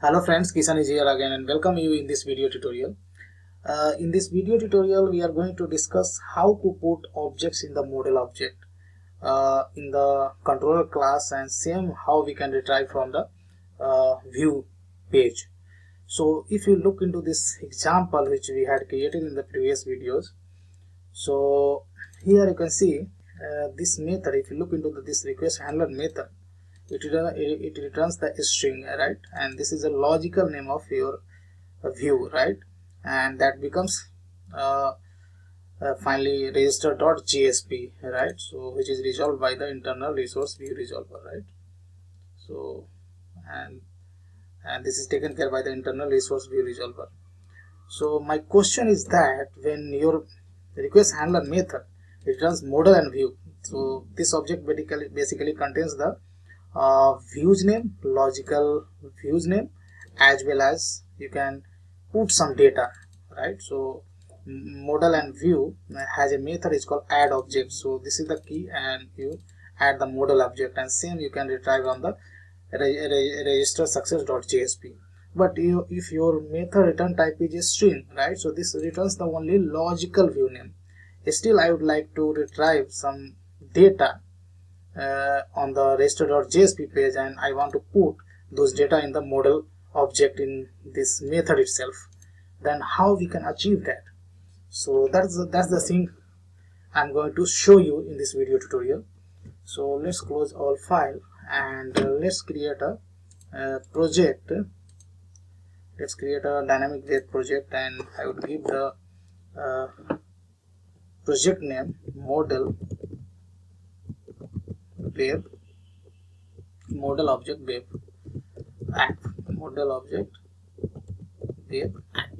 Hello friends, Kisan is here again and welcome you in this video tutorial. In this video tutorial we are going to discuss how to put objects in the model object in the controller class, and same how we can retrieve from the view page. So if you look into this example which we had created in the previous videos, so here you can see this method. If you look into this request handler method, it returns the string, right? And this is a logical name of your view, right? And that becomes finally register.jsp, right? So which is resolved by the internal resource view resolver, right? So and this is taken care by the internal resource view resolver. So my question is that when your request handler method returns model and view, so this object basically contains the views name, logical views name, as well as you can put some data, right? So model and view has a method is called add object. So this is the key, and you add the model object, and same you can retrieve on the register success.jsp. But if your method return type is a string, right? So this returns the only logical view name. Still I would like to retrieve some data on the register.jsp page, and I want to put those data in the model object in this method itself. Then how we can achieve that? So that's the thing I'm going to show you in this video tutorial. So let's close all file and let's create a project. Let's create a dynamic web project, and I would give the project name model web, model object web app, model object web app,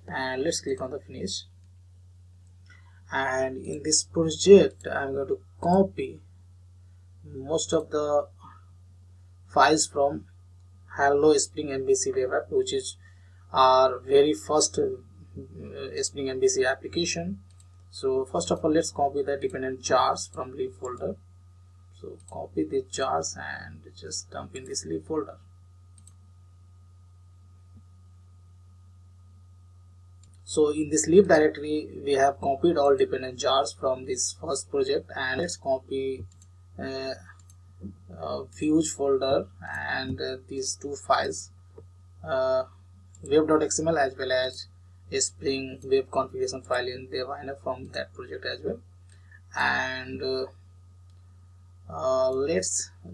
and let's click on the finish. And in this project I'm going to copy most of the files from Hello Spring MVC web app, which is our very first Spring MVC application. So first of all, let's copy the dependent jars from lib folder. So copy the jars and just dump in this lib folder. So in this lib directory we have copied all dependent jars from this first project, and let's copy views folder and these two files, web.xml as well as a Spring web configuration file in Dev from that project as well. And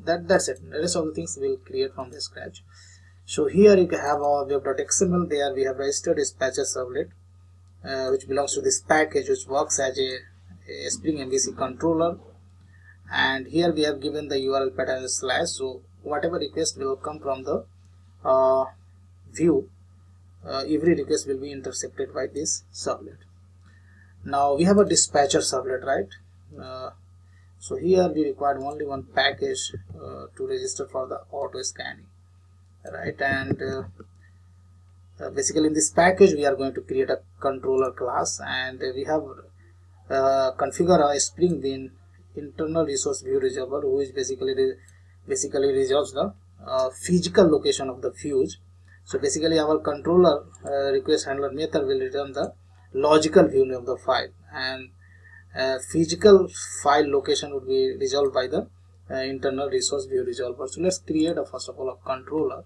that's it. The rest of the things we'll create from the scratch. So here you can have our web.xml. There we have registered dispatcher servlet, which belongs to this package, which works as a Spring MVC controller. And here we have given the URL pattern slash, so whatever request will come from the view, every request will be intercepted by this servlet. Now we have a dispatcher servlet, right? So here we required only one package to register for the auto scanning, right? And basically in this package we are going to create a controller class, and we have configure a Spring Bean internal resource view resolver, who is basically resolves the physical location of the views. So basically our controller request handler method will return the logical view name of the file, and physical file location would be resolved by the internal resource view resolver. So let's create first of all a controller.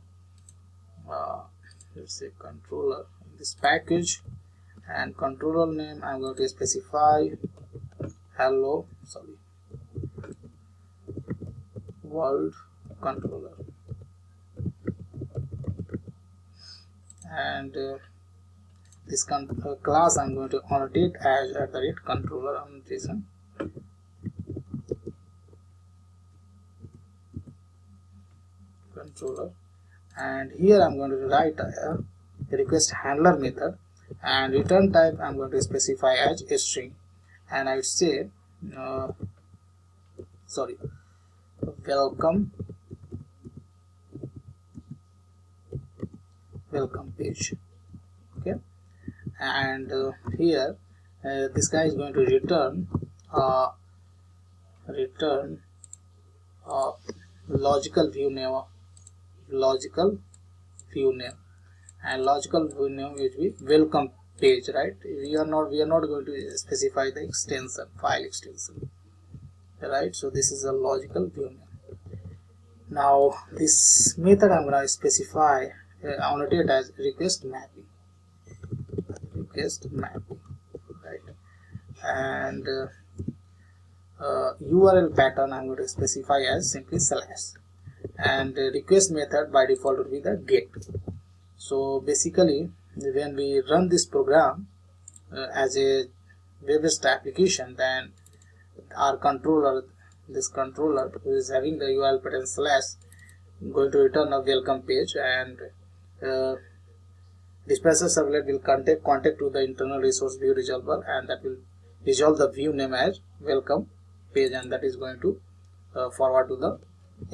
Let's say controller in this package, and controller name I'm going to specify world controller, and this class I'm going to annotate as @controller annotation. Controller, and here I'm going to write a request handler method, and return type I'm going to specify as a string, and I would say welcome page. Okay, and here this guy is going to return logical view view name, and logical view name will be welcome page, right? We are not going to specify the extension, file extension, right? So this is a logical view name. Now this method I'm going to specify, annotate it as request mapping, right? And URL pattern I'm going to specify as simply slash, and request method by default will be the get. So basically when we run this program as a web-based application, then our controller, this controller who is having the URL pattern slash, going to return a welcome page, and dispatcher servlet will contact to the internal resource view resolver, and that will resolve the view name as welcome page, and that is going to forward to the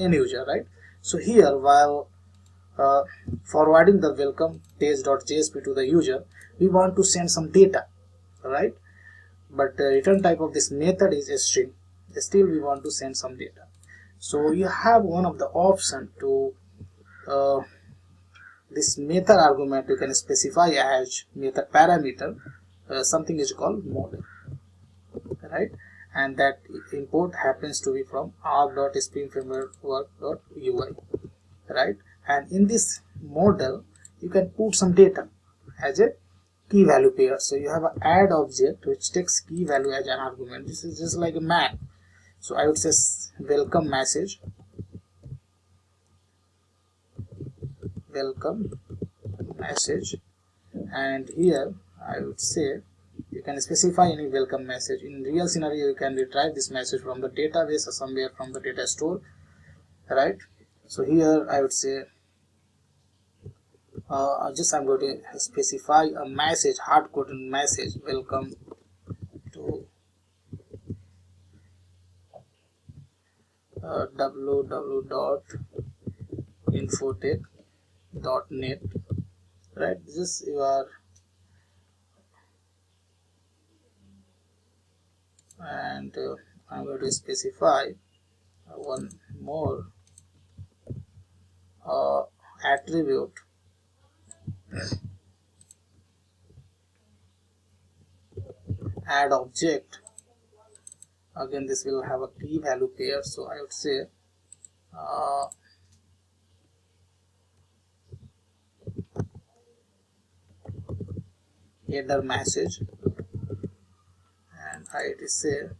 end user, right? So here, while forwarding the welcome page.jsp to the user, we want to send some data, right? But the return type of this method is a string. Still we want to send some data. So you have one of the option to this method argument you can specify as method parameter, something is called model, right? And that import happens to be from arc.springframework.ui, right? And in this model you can put some data as a key value pair. So you have an add object which takes key value as an argument. This is just like a map. So I would say welcome message, and here I would say you can specify any welcome message. In real scenario you can retrieve this message from the database or somewhere from the data store, right? So here I would say I'm going to specify a message, hard-coded message, welcome to www.infotech.net, right? This you are, and I'm going to specify one more attribute, add object. Again this will have a key value pair, so I would say header message, and I would say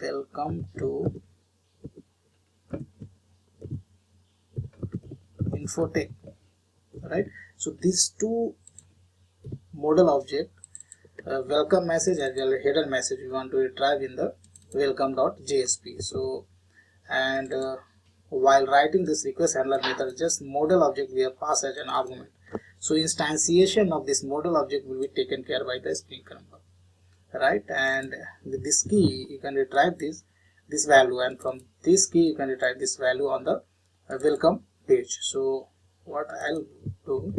welcome to Infotech, right? So these two model object, welcome message as well as header message, we want to retrieve in the welcome.jsp. So, and while writing this request handler method, just model object we have passed as an argument. So instantiation of this model object will be taken care by the Spring Framework, right? And with this key you can retrieve this value, and from this key you can retrieve this value on the welcome page. So what I'll do,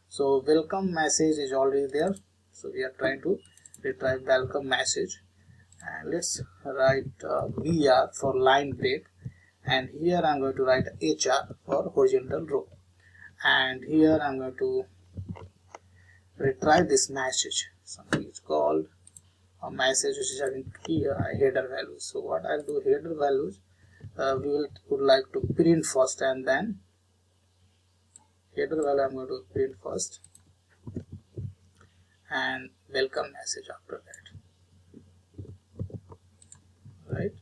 so welcome message is already there, so we are trying to retrieve welcome message, and let's write VR for line break, and here I'm going to write HR for horizontal row, and here I'm going to retrieve this message, something is called a message which is having here header values. So what I'll do, header values we would like to print first, and then header value I'm going to print first, and welcome message after that, right?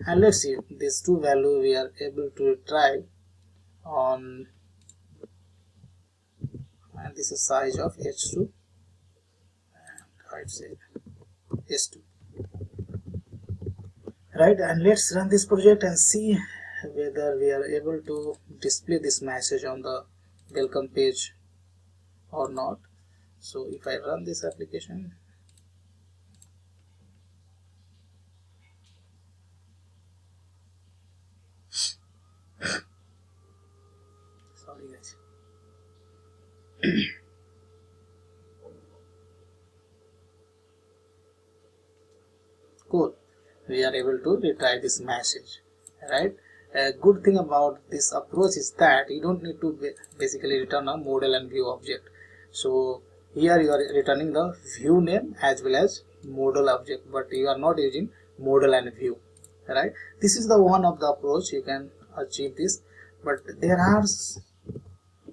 And let's see, these two values we are able to retrieve on, and this is size of h2, and I'd say s2, right? And let's run this project and see whether we are able to display this message on the welcome page or not. So if I run this application, sorry guys, cool, we are able to retrieve this message, right? A good thing about this approach is that you don't need to basically return a model and view object. So here you are returning the view name as well as model object, but you are not using model and view, right? This is the one of the approach you can achieve this, but there are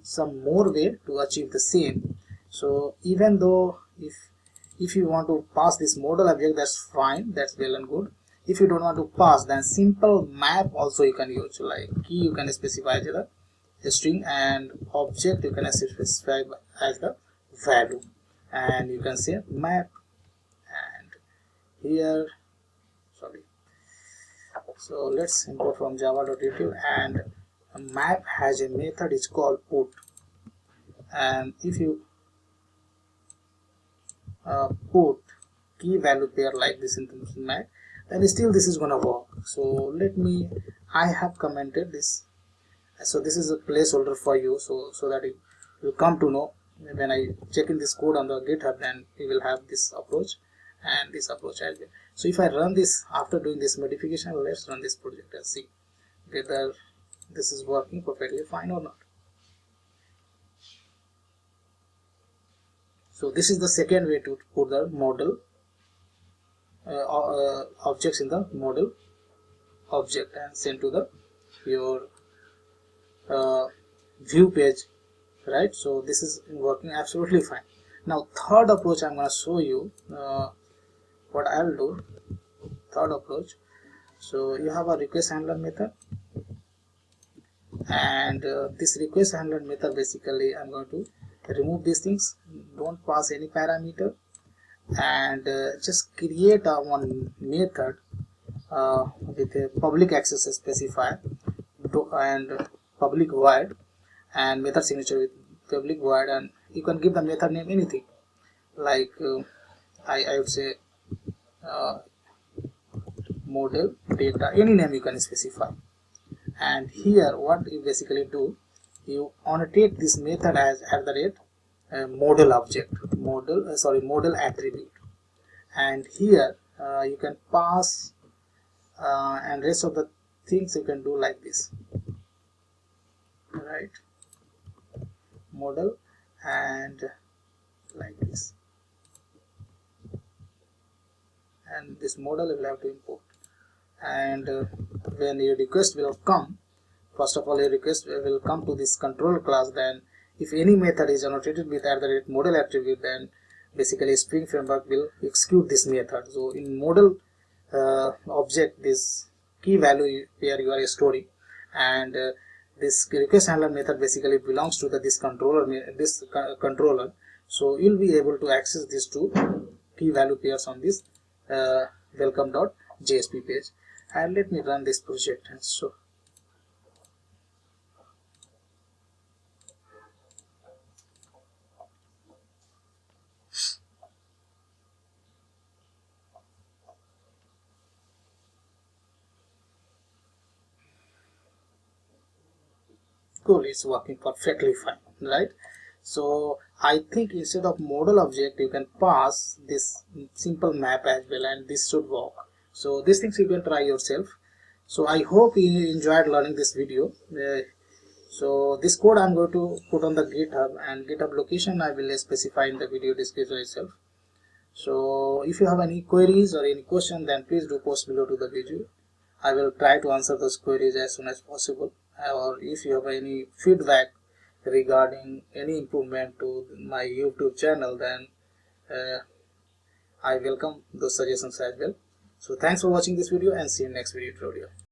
some more way to achieve the same. So even though if you want to pass this model object, that's fine, that's well and good. If you don't want to pass, then simple map also you can use. Like key you can specify as the string, and object you can specify as the value, and you can say map. And here, sorry, so let's import from java.util, and a map has a method is called put, and if you put key value pair like this in the map, then still this is gonna work. So let me, I have commented this, so this is a placeholder for you, so that it will come to know when I check in this code on the GitHub, then we will have this approach and this approach as well. So if I run this after doing this modification, let's run this project and see whether this is working perfectly fine or not. So this is the second way to put the model objects in the model object and send to the your view page, right? So this is working absolutely fine. Now third approach I'm going to show you what I'll do. Third approach, so you have a request handler method, and this request handler method, basically I'm going to remove these things, don't pass any parameter, and just create a one method with a public access specifier and public void, and method signature with public void, and you can give the method name anything, like I would say model data, any name you can specify. And here what you basically do, you annotate this method as model object, model attribute, and here you can pass and rest of the things you can do like this, right? Model and like this, and this model you will have to import. And when your request will come, first of all your request will come to this control class, then if any method is annotated with @model attribute, then basically Spring Framework will execute this method. So in model object, this key value pair you are storing, and this request handler method basically belongs to this controller, so you'll be able to access these two key value pairs on this welcome.jsp page. And let me run this project and show. Cool, it's working perfectly fine, right? So I think instead of model object, you can pass this simple map as well, and this should work. So these things you can try yourself. So I hope you enjoyed learning this video. So this code I'm going to put on the GitHub, and GitHub location I will specify in the video description itself. So if you have any queries or any question, then please do post below to the video. I will try to answer those queries as soon as possible. Or if you have any feedback regarding any improvement to my YouTube channel, then I welcome those suggestions as well. So thanks for watching this video, and see you in next video tutorial.